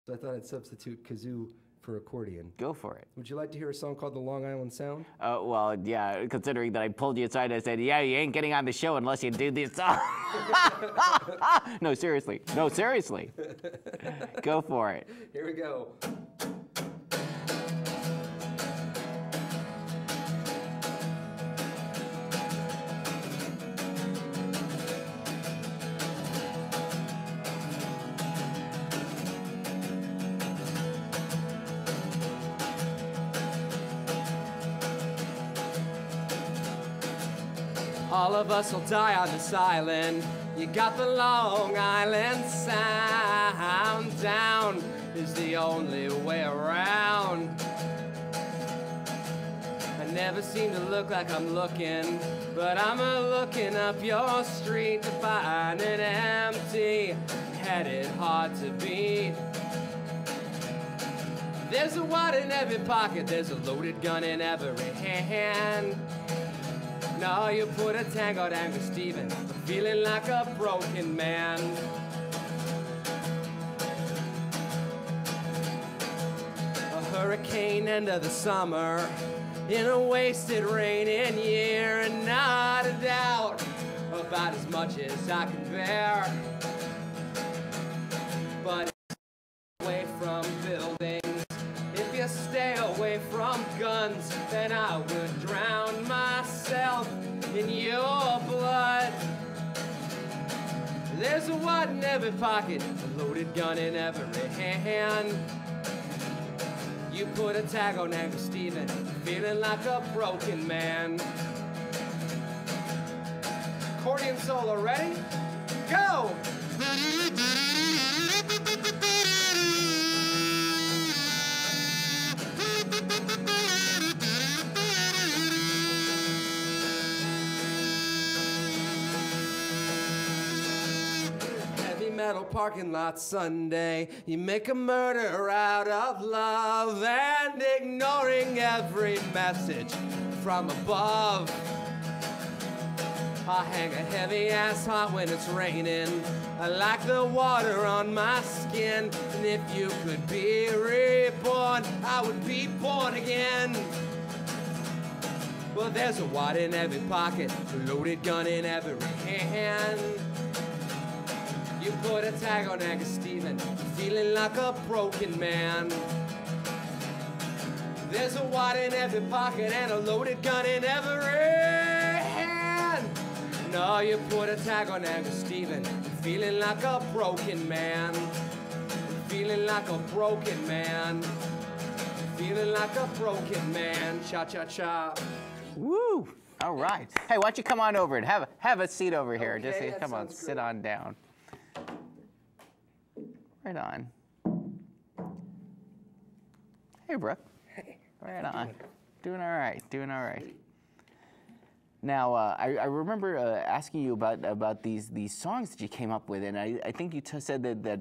So I thought I'd substitute kazoo for accordion. Go for it. Would you like to hear a song called The Long Island Sound? Well, yeah, considering that I pulled you aside and I said, yeah, you ain't getting on the show unless you do this song. No, seriously. No, seriously. Go for it. Here we go. All of us will die on this island. You got the Long Island Sound. Down is the only way around. I never seem to look like I'm looking, but I'm looking up your street to find it empty, headed hard to beat. There's a wad in every pocket, there's a loaded gun in every hand. Now you put a tango down with Steven, feeling like a broken man. A hurricane end of the summer, in a wasted raining year, and not a doubt about as much as I can bear. But away from buildings, if you stay away from guns, then I would drown myself in your blood. There's a wad in every pocket, a loaded gun in every hand. You put a tag on Uncle Steven, feeling like a broken man. Accordion solo ready? Go! Metal parking lot Sunday, you make a murder out of love and ignoring every message from above. I hang a heavy ass hot when it's raining. I like the water on my skin, and if you could be reborn, I would be born again. Well, there's a wad in every pocket, a loaded gun in every hand. You put a tag on Uncle Steven, feeling like a broken man. There's a wad in every pocket and a loaded gun in every hand. No, you put a tag on Uncle Steven, feeling like a broken man. Feeling like a broken man. Feeling like a broken man. Cha-cha-cha. Woo! All right. Hey, why don't you come on over and have a seat over here. Okay, Just come on, good. sit on down. Right on. Hey, Brooke. Hey. Right on. Doing all right. Doing all right. Now, I remember asking you about these songs that you came up with, and I think you said that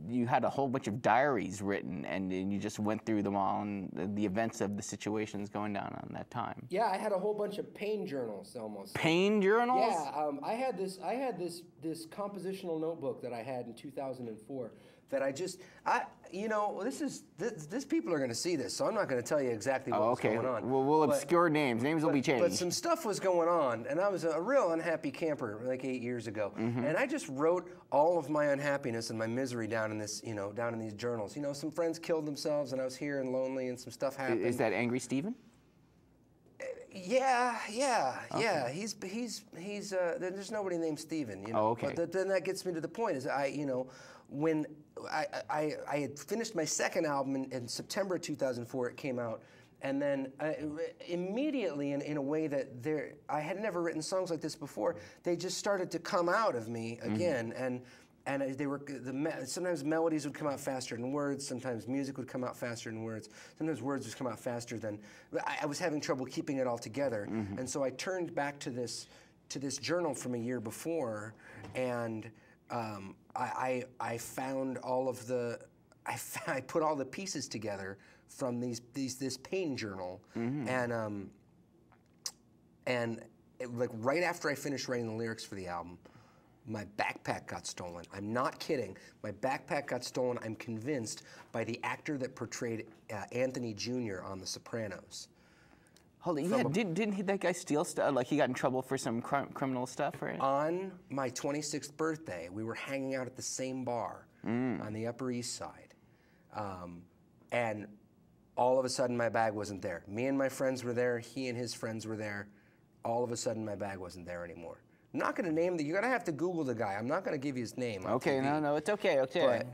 you had a whole bunch of diaries written, and you just went through them all and the events of the situations going down on that time. Yeah, I had a whole bunch of pain journals almost. Pain journals? Yeah, I had this compositional notebook that I had in 2004 that this people are going to see this, so I'm not going to tell you exactly what was going on. Well, we'll obscure names. Names will be changed. But some stuff was going on, and I was a real unhappy camper like 8 years ago. Mm-hmm. And I just wrote all of my unhappiness and my misery down in this, down in these journals. Some friends killed themselves, and I was here and lonely, and some stuff happened. Is that Angry Steven? Yeah. He's there's nobody named Steven, Oh, okay. But then that gets me to the point is when I had finished my second album in September 2004, it came out, and then immediately in a way that I had never written songs like this before, they just started to come out of me again, and they were sometimes melodies would come out faster than words, sometimes music would come out faster than words, sometimes words would come out faster than I was having trouble keeping it all together, and so I turned back to this journal from a year before, and I found all of I put all the pieces together from this pain journal, and right after I finished writing the lyrics for the album, my backpack got stolen. I'm not kidding. My backpack got stolen, I'm convinced, by the actor that portrayed Anthony Jr. on The Sopranos. Holy, yeah, didn't that guy steal stuff? Like he got in trouble for some criminal stuff, right? On my 26th birthday, we were hanging out at the same bar on the Upper East Side. And all of a sudden my bag wasn't there. Me and my friends were there, he and his friends were there. All of a sudden my bag wasn't there anymore. I'm not gonna name you're gonna have to Google the guy. I'm not gonna give you his name. Okay, no, it's okay, okay. But,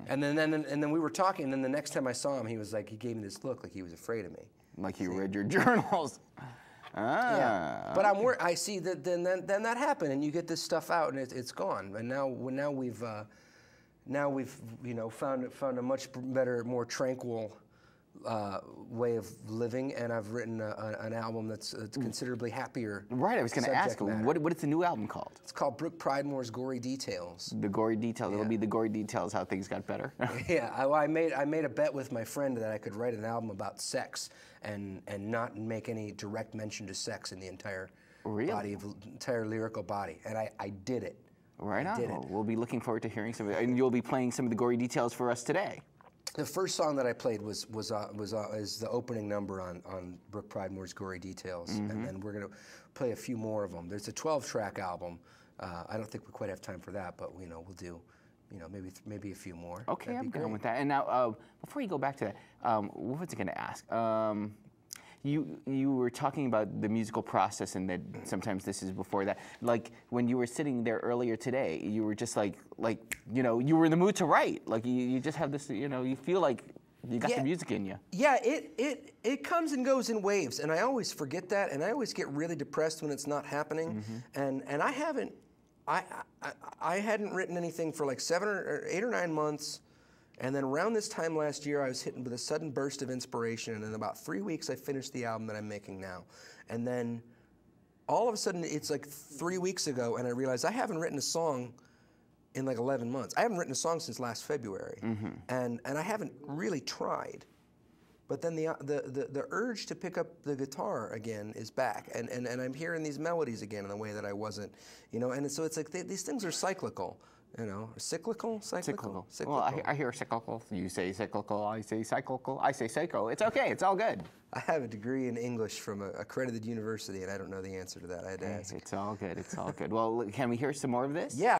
and then we were talking, and then the next time I saw him, he was like, he gave me this look like he was afraid of me. Like he read your journals. Yeah, but I see that then that happened, and you get this stuff out, and it's gone. And now we've found a much better, more tranquil way of living, and I've written an album that's considerably happier. Right, I was going to ask, what is the new album called? It's called Brook Pridemore's Gory Details. The Gory Details. It'll be the Gory Details, how things got better. Yeah, I made a bet with my friend that I could write an album about sex and not make any direct mention to sex in the entire entire lyrical body, and I did it. Right on. Well, we'll be looking forward to hearing some of it, and you'll be playing some of the Gory Details for us today. The first song that I played is the opening number on Brook Pridemore's Gory Details, and then we're gonna play a few more of them. There's a 12-track album. I don't think we quite have time for that, but we'll do, maybe a few more. Okay, I'm going with that. And now, before you go back to that, what was I going to ask? You were talking about the musical process, and that sometimes this is before that. Like when you were sitting there earlier today, you were just like you were in the mood to write. Like you just have this, you feel like you got the music in you. Yeah, it comes and goes in waves, and I always forget that, and I always get really depressed when it's not happening. And I haven't, I hadn't written anything for like 8 or 9 months. And then around this time last year, I was hit with a sudden burst of inspiration, and in about 3 weeks, I finished the album that I'm making now. And then all of a sudden, it's like 3 weeks ago, and I realized I haven't written a song in like 11 months. I haven't written a song since last February, and I haven't really tried. But then the urge to pick up the guitar again is back, and I'm hearing these melodies again in a way that I wasn't, and so it's like these things are cyclical. Cyclical? Well, I hear cyclical. You say cyclical. I say cyclical. I say psycho. It's okay. It's all good. I have a degree in English from a accredited university, and I don't know the answer to that. I had to ask. It's all good. It's all good. Well, can we hear some more of this? Yeah.